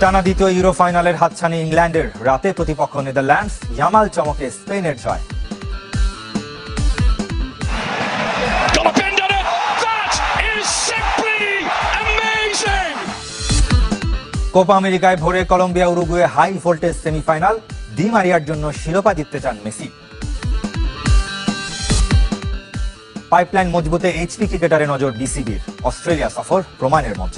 টানা দ্বিতীয় ইউরো ফাইনালের হাতছানি ইংল্যান্ডের, রাতে প্রতিপক্ষ নেদারল্যান্ডস, ইয়ামাল চমকে স্পেনের জয়। কোপা আমেরিকায় ভোরে Colombia Uruguay high voltage semifinal, Di মারিয়ার জন্য শিরোপা জিততে চান মেসি। পাইপলাইন মজবুতে এইচপি ক্রিকেটারে নজর বিসিবির, অস্ট্রেলিয়া সফর প্রমাণের মঞ্চ।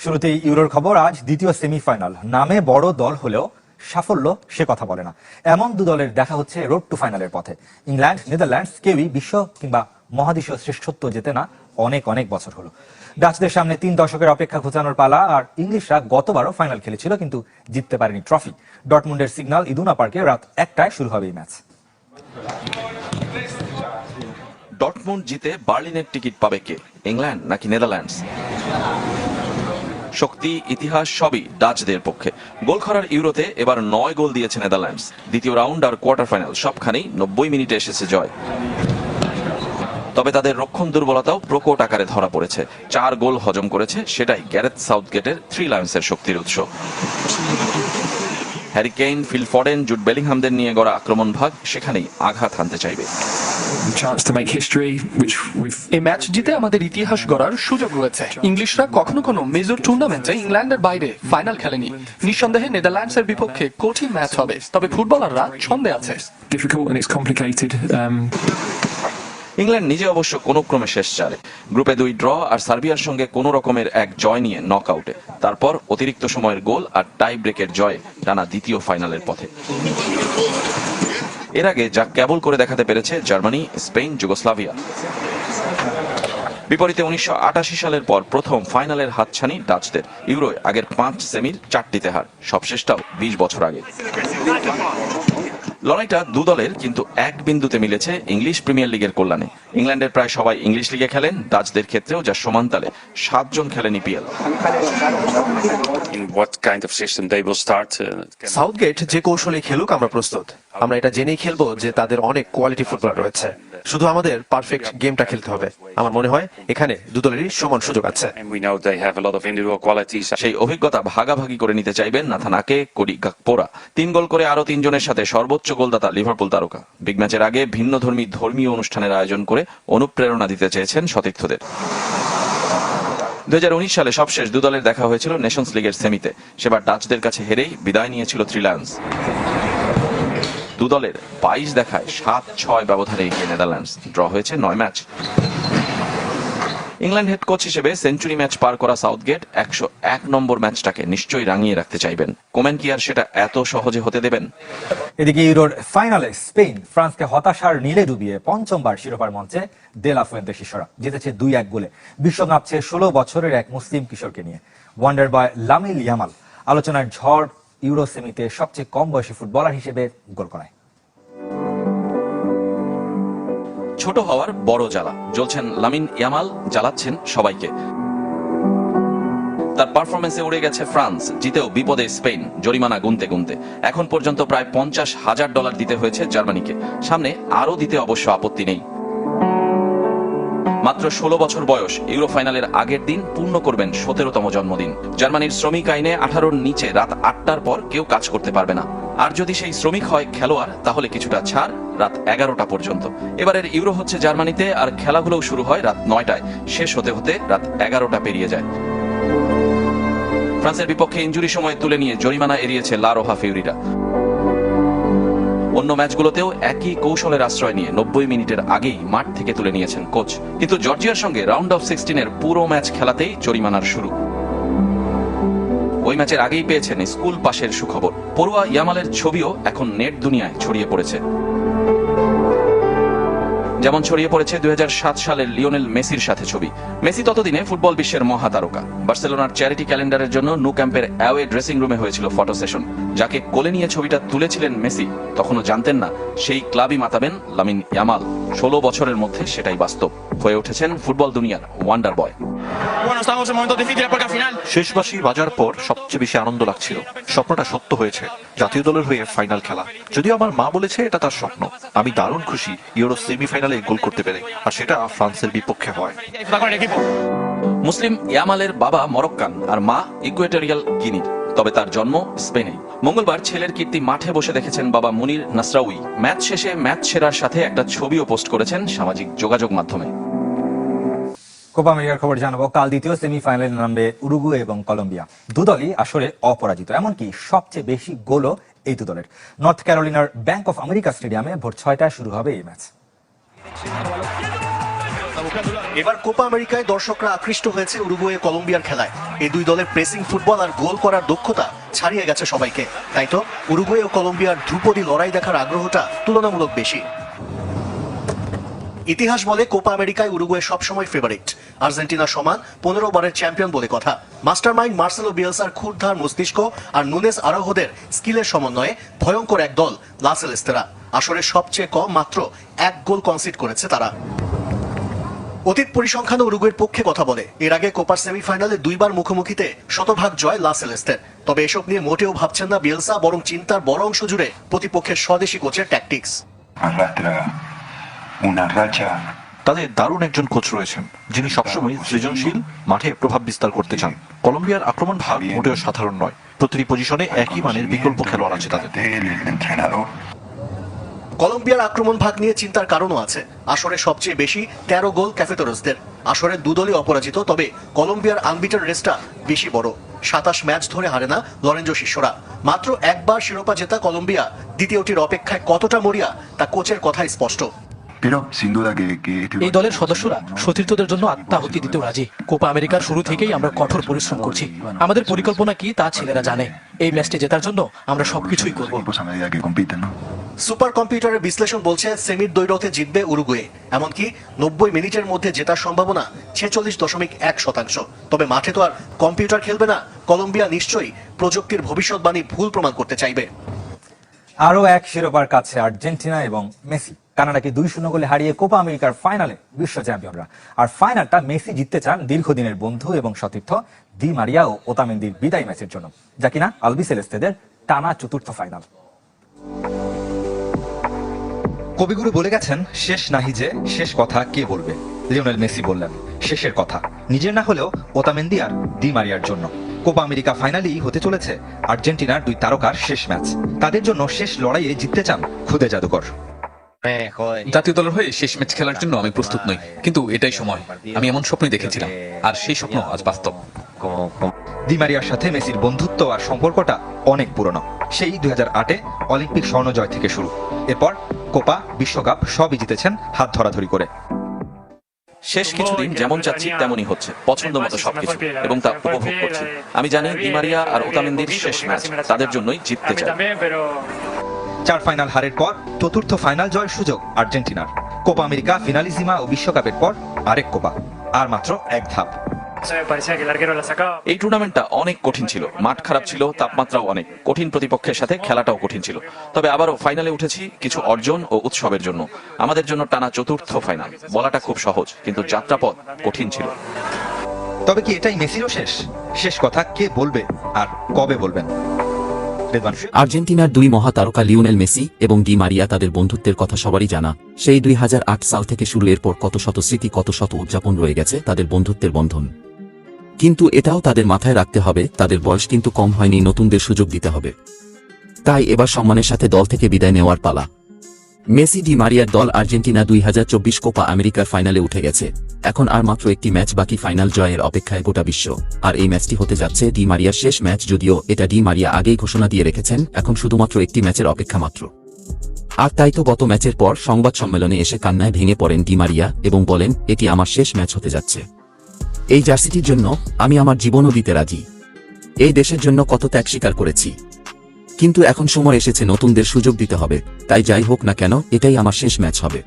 শুরুতেই ইউরোর খবর। আজ দ্বিতীয় সেমিফাইনাল, নামে বড় দল হলেও সাফল্য সে কথা বলে না। এমন দু দলের দেখা হচ্ছে রোড টু ফাইনালের পথে। ইংল্যান্ড নেদারল্যান্ডস কেউই বিশ্ব কিংবা মহাদেশীয় শ্রেষ্ঠত্ব জেতে না অনেক অনেক বছর হলো। ডাচদের সামনে 3 দশকের অপেক্ষা ঘোচানোর পালা। আর ইংলিশরা গতবারও ফাইনাল খেলেছিল কিন্তু জিততে পারেনি ট্রফি। ডর্টমুন্ডের সিগন্যাল ইদুনা পার্কে রাত 1টায় শুরু হবে এই ম্যাচ। ডর্টমুন্ড জিতে বার্লিনের টিকিট পাবে কে, ইংল্যান্ড নাকি নেদারল্যান্ডস? শক্তি ইতিহাস সবই ডাচদের পক্ষে। গোল করার ইউরোতে এবার 9 গোল দিয়েছে নেদারল্যান্ডস। দ্বিতীয় রাউন্ড আর কোয়ার্টার ফাইনাল সবখানেই 90 মিনিটে এসেছে জয়। তবে তাদের রক্ষণ দুর্বলতাও প্রকট আকারে ধরা পড়েছে। 4 গোল হজম করেছে, সেটাই গ্যারেথ সাউথগেটের 3 লায়ন্সের শক্তির উৎস। Harry Kane, Phil Foden, Jude বেলিংহামদের নিয়ে গড়া আক্রমণ ভাগ সেখানেই আঘাত হানতে চাইবে। এই ম্যাচ জিতে আমাদের ইতিহাস গড়ার সুযোগ রয়েছে। ইংলিশরা কখনো কোনো মেজর টুর্নামেন্টে ইংল্যান্ডের বাইরে ফাইনাল খেলেনি। নিঃসন্দেহে নেদারল্যান্ডসের বিপক্ষে কঠিন ম্যাচ হবে, তবে ফুটবলাররা ছন্দে আছে। ইংল্যান্ড নিজে অবশ্য কোনো ক্রমে শেষ 4-এ, গ্রুপে 2 ড্র আর সার্বিয়ার সঙ্গে কোনো রকমের এক জয় নিয়ে নক আউটে। তারপর অতিরিক্ত সময়ের গোল আর টাই ব্রেকের জয়ে টানা দ্বিতীয় ফাইনালের পথে। এর আগে যা কেবল করে দেখাতে পেরেছে জার্মানি, স্পেন, যুগোস্লাভিয়া। বিপরীতে 1988 সালের পর প্রথম ফাইনালের হাতছানি ডাচদের। ইউরোয় আগের 5 সেমির 4টিতে হার, সবশেষটাও 20 বছর আগে। লড়াইটা দু দলের, কিন্তু এক বিন্দুতে মিলেছে ইংলিশ প্রিমিয়ার লিগের কল্যাণে। ইংল্যান্ডের প্রায় সবাই ইংলিশ লিগে খেলেন, ডাচদের ক্ষেত্রেও যা সমান তালে 7 জন খেলেন ইপিএল। সাউথগেট যে কৌশলে খেলুক আমরা প্রস্তুত। আমরা এটা জেনেই খেলবো যে তাদের অনেক কোয়ালিটি ফুটবল রয়েছে, শুধু আমাদের পারফেক্ট গেমটা খেলতে হবে। আমার মনে হয় এখানে দু দলেরই সমান সুযোগ আছে। সেই অভিজ্ঞতা ভাগাভাগি করে নিতে চাইবেন নাথান আকে, কোডি গাকপোরা। 3 গোল করে আরো 3 জনের সাথে সর্বোচ্চ গোলদাতা লিভারপুল তারকা। বিগ ম্যাচের আগে ভিন্নধর্মী ধর্মীয় অনুষ্ঠানের আয়োজন করে অনুপ্রেরণা দিতে চেয়েছেন সতীর্থদের। 2019 সালে সবশেষ দু দলের দেখা হয়েছিল নেশনস লিগের সেমিতে। সেবার ডাচদের কাছে হেরেই বিদায় নিয়েছিল 3 লায়ন্স। দু দলের 22 দেখায় 7-6 ব্যবধানে এগিয়ে নেদারল্যান্ডস। ড্র হয়েছে 9 ম্যাচ। ইংল্যান্ড হেড কোচ হিসেবে সেঞ্চুরি ম্যাচ পার করা সাউথগেট 101 নম্বর ম্যাচটাকে নিশ্চয়ই রাঙিয়ে রাখতে চাইবেন। কোমেন কি আর সেটা এত সহজে হতে দেবেন? এদিকে ইউরোর ফাইনালে স্পেন ফ্রান্সকে হতাশার নীলে ডুবিয়ে পঞ্চমবার শিরোপার মঞ্চে দে লা ফুয়েন্তে শিষ্যরা জিতেছে 2-1 গোলে। বিশ্ব কাঁপছে 16 বছরের এক মুসলিম কিশোরকে নিয়ে। ওয়ান্ডার বয় লামিন ইয়ামাল আলোচনার ঝড়, ইউরো সেমিতে সবচেয়ে কম বয়সী ফুটবলার হিসেবে গোল করায়। ছোট হওয়ার বড় জ্বালা জ্বলছেন লামিন ইয়ামাল, জ্বালাচ্ছেন সবাইকে। তার পারফরমেন্সে উড়ে গেছে ফ্রান্স, জিতেও বিপদে স্পেন জরিমানা গুনতে গুনতে। এখন পর্যন্ত প্রায় $50,000 দিতে হয়েছে জার্মানিকে। সামনে আরও দিতে অবশ্য আপত্তি নেই। মাত্র 16 বছর বয়স, ইউরো ফাইনালের আগের দিন পূর্ণ করবেন 17তম জন্মদিন। জার্মানির শ্রমিক আইনে 18-র নিচে রাত 8টার পর কেউ কাজ করতে পারবে না। আর যদি সেই শ্রমিক হয় খেলোয়াড়, তাহলে কিছুটা ছাড় রাত 11টা পর্যন্ত। এবারের ইউরো হচ্ছে জার্মানিতে, আর খেলাগুলোও শুরু হয় রাত 9টায়, শেষ হতে হতে রাত 11টা পেরিয়ে যায়। ফ্রান্সের বিপক্ষে ইনজুরি সময় তুলে নিয়ে জরিমানা এড়িয়েছে লা রোহা ফিউরিরা। অন্য ম্যাচগুলোতেও একই কৌশলের আশ্রয় নিয়ে 90 মিনিটের আগেই মাঠ থেকে তুলে নিয়েছেন কোচ। কিন্তু জর্জিয়ার সঙ্গে রাউন্ড অফ 16-এর পুরো ম্যাচ খেলাতেই জরিমানার শুরু। ওই ম্যাচের আগেই পেয়েছেন স্কুল পাশের সুখবর। পড়ুয়া ইয়ামালের ছবিও এখন নেট দুনিয়ায় ছড়িয়ে পড়েছে। যেমন ছড়িয়ে পড়েছে 2007 সালের লিওনেল মেসির সাথে ছবি। মেসি ততদিনে ফুটবল বিশ্বের মহাতারকা। বার্সেলোনার চ্যারিটি ক্যালেন্ডারের জন্য ন্যু ক্যাম্পের অ্যাওয়ে ড্রেসিং রুমে হয়েছিল ফটো সেশন। যাকে কোলে নিয়ে ছবিটা তুলেছিলেন মেসি, তখনও জানতেন না সেই ক্লাবই মাতাবেন লামিন ইয়ামাল। 16 বছরের মধ্যে সেটাই বাস্তব। হয়ে উঠেছেন ফুটবল দুনিয়ার ওয়ান্ডার বয়। শেষ বাঁশি বাজার পর সবচেয়ে বেশি আনন্দ লাগছিল। স্বপ্নটা সত্য হয়েছে, জাতীয় দলের হয়ে ফাইনাল খেলা। যদিও আমার মা বলেছে এটা তার স্বপ্ন। আমি দারুণ খুশি ইউরো সেমিফাইনালে গোল করতে পেরে, আর সেটা ফ্রান্সের বিপক্ষে হয়। মুসলিম ইয়ামালের বাবা মরক্কান আর মা ইকুয়েটরিয়াল গিনির, তবে তার জন্ম স্পেনে। মঙ্গলবার ছেলের কীর্তি মাঠে বসে দেখেছেন বাবা মুনির নাসরাউই। ম্যাচ শেষে ম্যাচ সেরার সাথে একটা ছবিও পোস্ট করেছেন সামাজিক যোগাযোগ মাধ্যমে। কোপা আমেরিকার খবর জানাবো। কাল দ্বিতীয় সেমিফাইনালে নামবে উরুগুয়ে এবং কলম্বিয়া। দুদলই আসলে অপরাজিত, এমনকি সবচেয়ে বেশি গোলও এই দুদলের। নর্থ ক্যারোলিনার ব্যাংক অফ আমেরিকা স্টেডিয়ামে ভোর 6টায় শুরু হবে এই ম্যাচ। এবার কোপা আমেরিকায় দর্শকরা আকৃষ্ট হয়েছে উরুগুয়ে কলম্বিয়ার খেলায়। এই দুই দলের প্রেসিং ফুটবল আর গোল করার দক্ষতা ছাড়িয়ে গেছে সবাইকে। তাই তো উরুগুয়ে ও কলম্বিয়ার ধ্রুপদী লড়াই দেখার আগ্রহটা তুলনামূলক বেশি। ইতিহাস বলে কোপা আমেরিকায় উরুগুয়ে সবসময় ফেভারিট। আর্জেন্টিনা সমান 15 বারের চ্যাম্পিয়ন বলে কথা। মাস্টারমাইন্ড মার্সেলো বিয়েলসার ক্ষুরধার মস্তিষ্ক আর নুনেস আরাউহোদের স্কিলের সমন্বয়ে ভয়ঙ্কর এক দল লা সেলেস্তেরা। আসলে সবচেয়ে কম মাত্র 1 গোল কনসিড করেছে তারা। অতীত পরিসংখ্যান উরুগুয়ের পক্ষে কথা বলে। এর আগে কোপার সেমিফাইনালে 2 বার মুখোমুখিতে শতভাগ জয় লা সেলেস্তের। তবে এসব নিয়ে মোটেও ভাবছেন না বিয়েলসা, বরং চিন্তার বড় অংশ জুড়ে প্রতিপক্ষের স্বদেশি কোচের ট্যাকটিক্স। তাদের দারুণ একজন কোচ রয়েছেন, যিনি সবসময় সৃজনশীল মাঠে প্রভাব বিস্তার করতে চান। কলম্বিয়ার আক্রমণ ভাগ মোটেও সাধারণ নয়। প্রতিটি পজিশনে একই মানের বিকল্প খেলোয়াড় আছে তাদের। কলম্বিয়ার আক্রমণ ভাগ নিয়ে চিন্তার কারণও আছে। আসরে সবচেয়ে বেশি 13 গোল ক্যাফেতরসদের। আসরে দুদলই অপরাজিত, তবে কলম্বিয়ার আনবিটার রেসটা বেশি বড়। 27 ম্যাচ ধরে হারে না লরেঞ্জো শিষ্যরা। মাত্র একবার শিরোপা জেতা কলম্বিয়া দ্বিতীয়টির অপেক্ষায় কতটা মরিয়া তা কোচের কথাই স্পষ্ট। এই দলের সদস্যরা সতীর্থদের জন্য আত্মাহুতি দিতেও রাজি। কোপা আমেরিকার শুরু থেকেই আমরা কঠোর পরিশ্রম করছি। আমাদের পরিকল্পনা কি তা ছেলেরা জানে। এই ম্যাচটি জেতার জন্য আমরা সবকিছুই করব। সুপার কম্পিউটারের বিশ্লেষণ বলছে সেমির দ্বৈরথে জিতবে উরুগুয়ে। এমনকি 90 মিনিটের মধ্যে জেতার সম্ভাবনা 46.1%। তবে মাঠে তো আর কম্পিউটার খেলবে না। কলম্বিয়া নিশ্চয়ই প্রযুক্তির ভবিষ্যৎবাণী ভুল প্রমাণ করতে চাইবে। আরও এক শিরোপার কাছে আর্জেন্টিনা এবং মেসি। কানাডাকে 2-0 গোলে হারিয়ে কোপা আমেরিকার ফাইনালে বিশ্ব চ্যাম্পিয়নরা। আর ফাইনালটা মেসি জিততে চান দীর্ঘদিনের বন্ধু এবং সতীর্থ দি মারিয়া ও ওতামেন্দির বিদায় ম্যাচের জন্য, যা কিনা আলবিসেলেস্তেদের টানা 4র্থ ফাইনাল। কবিগুরু বলে গেছেন, শেষ নাহি যে শেষ কথা কে বলবে। লিওনেল মেসি বললেন শেষের কথা নিজের না হলেও ওতামেন্দি আর দি মারিয়ার জন্য। কোপা আমেরিকা ফাইনালেই হতে চলেছে আর্জেন্টিনার 2 তারকার শেষ ম্যাচ। তাদের জন্য শেষ লড়াইয়ে জিততে চান খুদে জাদুকর। জাতীয় দলের হয়ে শেষ ম্যাচ খেলার জন্য আমি প্রস্তুত নই, কিন্তু এটাই সময়। আমি এমন স্বপ্নই দেখেছিলাম, আর সেই স্বপ্ন আজ বাস্তব। দি মারিয়ার সাথে মেসির বন্ধুত্ব আর সম্পর্কটা অনেক পুরনো। সেই 2008-এ অলিম্পিক স্বর্ণ জয় থেকে শুরু। এরপর কোপা, বিশ্বকাপ সবই জিতেছেন হাত ধরাধরি করে। শেষ কিছুদিন যেমন চাচ্ছি তেমনই হচ্ছে, পছন্দ মতো সবকিছু, এবং তা উপভোগ করছি। আমি জানি দি মারিয়া আর ওতামেন্দির শেষ ম্যাচ, তাদের জন্যই জিততে চাই। 4 ফাইনাল হারের পর 4র্থ ফাইনাল জয়ের সুযোগ আর্জেন্টিনার। কোপা আমেরিকা, ফিনালিজিমা ও বিশ্বকাপের পর আরেক কোপা, আর মাত্র 1 ধাপ। এই টুর্নামেন্টটা অনেক কঠিন ছিল। মাঠ খারাপ ছিল, তাপমাত্রাও অনেক কঠিন, প্রতিপক্ষের সাথে খেলাটাও কঠিন ছিল। তবে আবারও ফাইনালে উঠেছি কিছু অর্জন ও উৎসবের জন্য। আমাদের জন্য টানা 4র্থ ফাইনাল বলাটা খুব সহজ, কিন্তু যাত্রাপথ কঠিন ছিল। তবে কি এটাই মেসিরও শেষ কথা কে বলবে আর কবে বলবেন? আর্জেন্টিনার 2 মহাতারকা লিওনেল মেসি এবং ডি মারিয়া, তাদের বন্ধুত্বের কথা সবারই জানা। সেই 2008 সাল থেকে শুরু। এরপর কত শত স্মৃতি, কত শত উদযাপন রয়ে গেছে তাদের বন্ধুত্বের বন্ধন। কিন্তু এটাও তাদের মাথায় রাখতে হবে, তাদের বয়স কিন্তু কম হয়নি, নতুনদের সুযোগ দিতে হবে। তাই এবার সম্মানের সাথে দল থেকে বিদায় নেওয়ার পালা। মেসি ডি মারিয়ার দল আর্জেন্টিনা 2024 কোপা আমেরিকার ফাইনালে উঠে গেছে। এখন আর মাত্র একটি ম্যাচ বাকি, ফাইনাল জয়ের অপেক্ষায় গোটা বিশ্ব। আর এই ম্যাচটি হতে যাচ্ছে ডি মারিয়ার শেষ ম্যাচ, যদিও এটা ডি মারিয়া আগেই ঘোষণা দিয়ে রেখেছেন। এখন শুধুমাত্র একটি ম্যাচের অপেক্ষা মাত্র। আর তাই তো গত ম্যাচের পর সংবাদ সম্মেলনে এসে কান্নায় ভেঙে পড়েন ডি মারিয়া এবং বলেন, এটি আমার শেষ ম্যাচ হতে যাচ্ছে। এই জার্সিটির জন্য আমি আমার জীবনও দিতে রাজি। এই দেশের জন্য কত ত্যাগ স্বীকার করেছি, কিন্তু এখন সময় এসেছে নতুনদের সুযোগ দিতে হবে। তাই যাই হোক না কেন, এটাই আমার শেষ ম্যাচ হবে।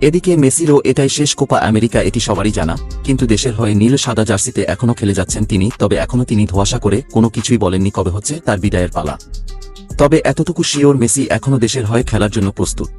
এদিকে মেসিরও এটাই শেষ কোপা আমেরিকা, এটি সবারই জানা। কিন্তু দেশের হয়ে নীল সাদা জার্সিতে এখনো খেলে যাচ্ছেন তিনি। তবে এখনো তিনি ধোঁয়াশা করে কোনো কিছুই বলেননি কবে হচ্ছে তার বিদায়ের পালা। তবে এতটুকু শিওর, মেসি এখনো দেশের হয়ে খেলার জন্য প্রস্তুত।